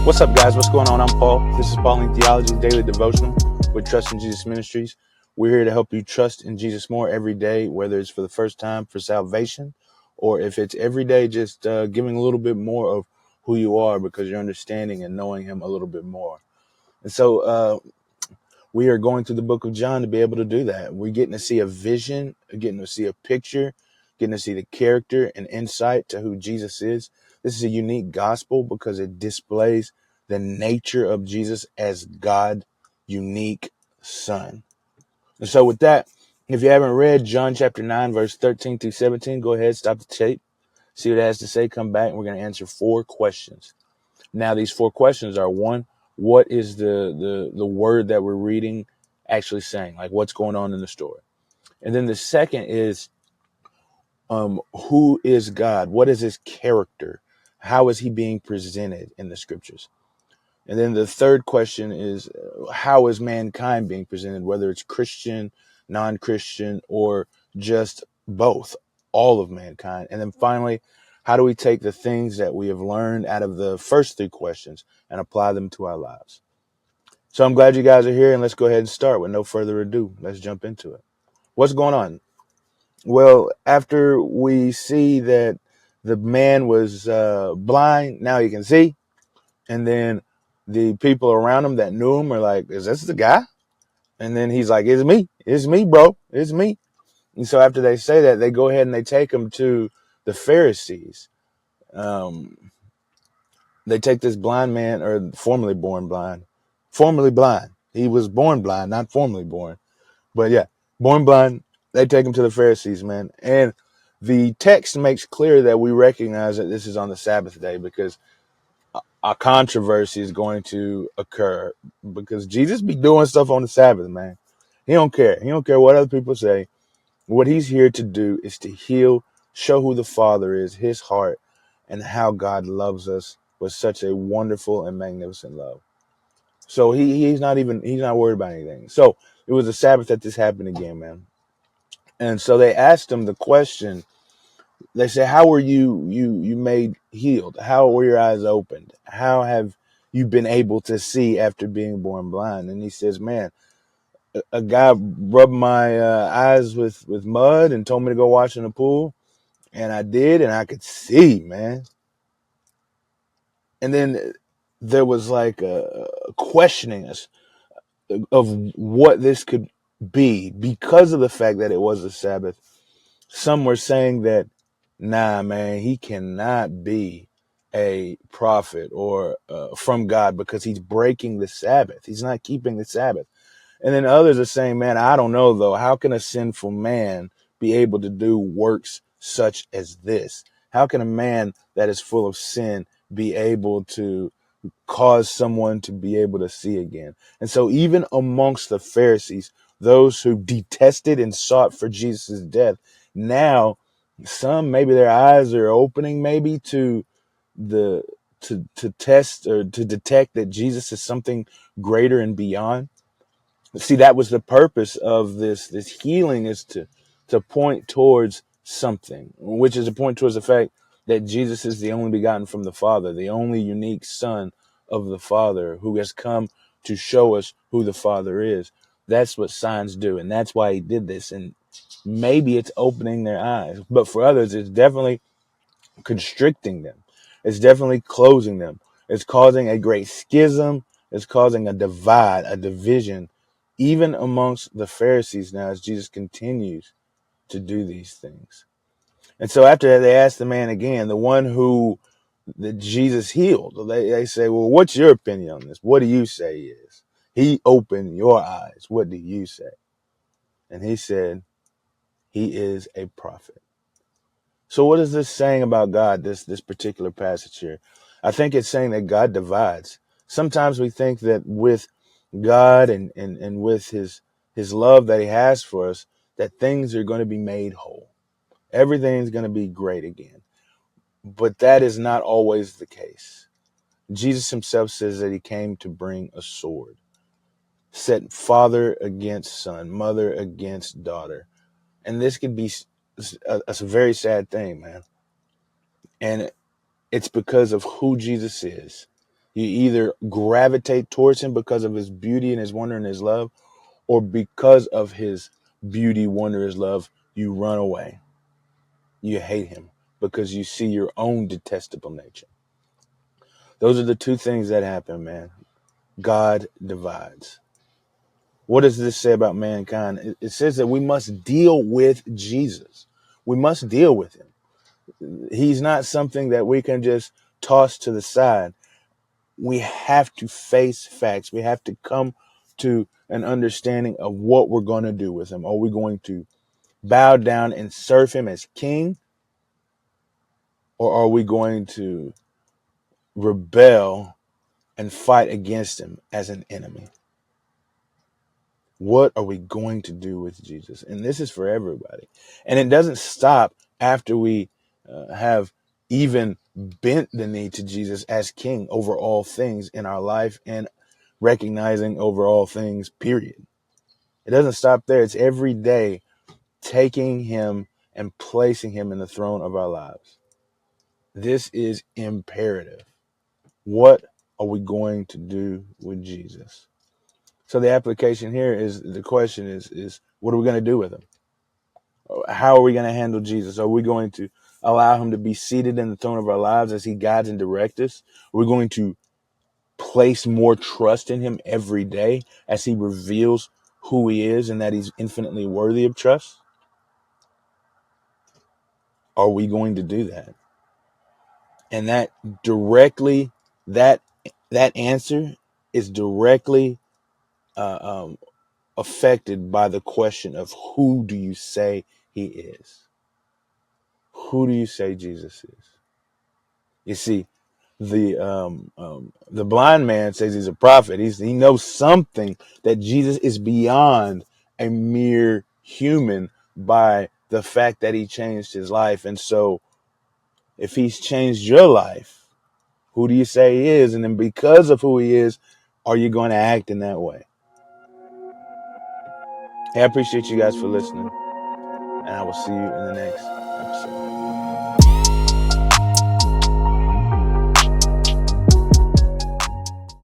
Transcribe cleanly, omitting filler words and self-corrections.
What's up, guys? What's going on? I'm Paul. This is Pauline Theology's Daily Devotional with Trust in Jesus Ministries. We're here to help you trust in Jesus more every day, whether it's for the first time for salvation or if it's every day just giving a little bit more of who you are because you're understanding and knowing Him a little bit more. And so we are going through the book of John to be able to do that. We're getting to see a vision, getting to see a picture, getting to see the character and insight to who Jesus is. This is a unique gospel because it displays the nature of Jesus as God, unique Son. And so with that, if you haven't read John chapter 9, verse 13 through 17, go ahead, stop the tape, see what it has to say, come back, and we're going to answer 4 questions. Now, these 4 questions are: one, what is the word that we're reading actually saying? Like, what's going on in the story? And then the second is, who is God? What is His character? How is He being presented in the scriptures? And then the third question is, how is mankind being presented, whether it's Christian, non-Christian, or just both, all of mankind? And then finally, how do we take the things that we have learned out of the first 3 questions and apply them to our lives? So I'm glad you guys are here, and let's go ahead and start with no further ado. Let's jump into it. What's going on? Well, after we see that the man was blind, now he can see. And then the people around him that knew him are like, is this the guy? And then he's like, it's me, bro. It's me. And so after they say that, they go ahead and they take him to the Pharisees. They take this blind man, or formerly blind. He was born blind, not formerly born. But yeah, born blind. They take him to the Pharisees, man. And the text makes clear that we recognize that this is on the Sabbath day because a controversy is going to occur because Jesus be doing stuff on the Sabbath, man. He don't care. He don't care what other people say. What He's here to do is to heal, show who the Father is, His heart, and how God loves us with such a wonderful and magnificent love. So he's not worried about anything. So it was the Sabbath that this happened again, man. And so they asked him the question. They say, how were you made healed? How were your eyes opened? How have you been able to see after being born blind? And he says, man, a guy rubbed my eyes with mud and told me to go wash in the pool. And I did, and I could see, man. And then there was like a questioning us of what this could be because of the fact that it was the Sabbath. Some were saying that, nah, man, he cannot be a prophet or from God because he's breaking the Sabbath. He's not keeping the Sabbath. And then others are saying, man, I don't know, though. How can a sinful man be able to do works such as this? How can a man that is full of sin be able to cause someone to be able to see again? And so even amongst the Pharisees, those who detested and sought for Jesus' death, now some, maybe their eyes are opening maybe to the to test or to detect that Jesus is something greater and beyond. See, that was the purpose of this healing, is to point towards something, which is to point towards the fact that Jesus is the only begotten from the Father, the only unique Son of the Father, who has come to show us who the Father is. That's what signs do, and that's why He did this. And maybe it's opening their eyes, but for others, it's definitely constricting them. It's definitely closing them. It's causing a great schism. It's causing a divide, a division, even amongst the Pharisees now as Jesus continues to do these things. And so after that, they asked the man again, the one who that Jesus healed. They say, well, what's your opinion on this? What do you say is? He opened your eyes. What do you say? And he said, he is a prophet. So what is this saying about God, this particular passage here? I think it's saying that God divides. Sometimes we think that with God and with his love that He has for us, that things are going to be made whole. Everything's going to be great again. But that is not always the case. Jesus Himself says that He came to bring a sword, set father against son, mother against daughter. And this could be a very sad thing, man. And it's because of who Jesus is. You either gravitate towards him because of his beauty and his wonder and his love, or because of his beauty, wonder, his love, you run away. You hate him because you see your own detestable nature. Those are the two things that happen, man. God divides. What does this say about mankind? It says that we must deal with Jesus. We must deal with him. He's not something that we can just toss to the side. We have to face facts. We have to come to an understanding of what we're going to do with him. Are we going to bow down and serve him as king? Or are we going to rebel and fight against him as an enemy? What are we going to do with Jesus? And this is for everybody. And it doesn't stop after we have even bent the knee to Jesus as king over all things in our life and recognizing over all things, period. It doesn't stop there. It's every day taking him and placing him in the throne of our lives. This is imperative. What are we going to do with Jesus? So the application here is, the question is what are we going to do with him? How are we going to handle Jesus? Are we going to allow him to be seated in the throne of our lives as he guides and directs us? Are we going to place more trust in him every day as he reveals who he is and that he's infinitely worthy of trust? Are we going to do that? And that directly, that answer is directly affected by the question of who do you say he is? Who do you say Jesus is? You see, the blind man says he's a prophet. He knows something, that Jesus is beyond a mere human by the fact that he changed his life. And so if he's changed your life, who do you say he is? And then because of who he is, are you going to act in that way? Hey, I appreciate you guys for listening, and I will see you in the next episode.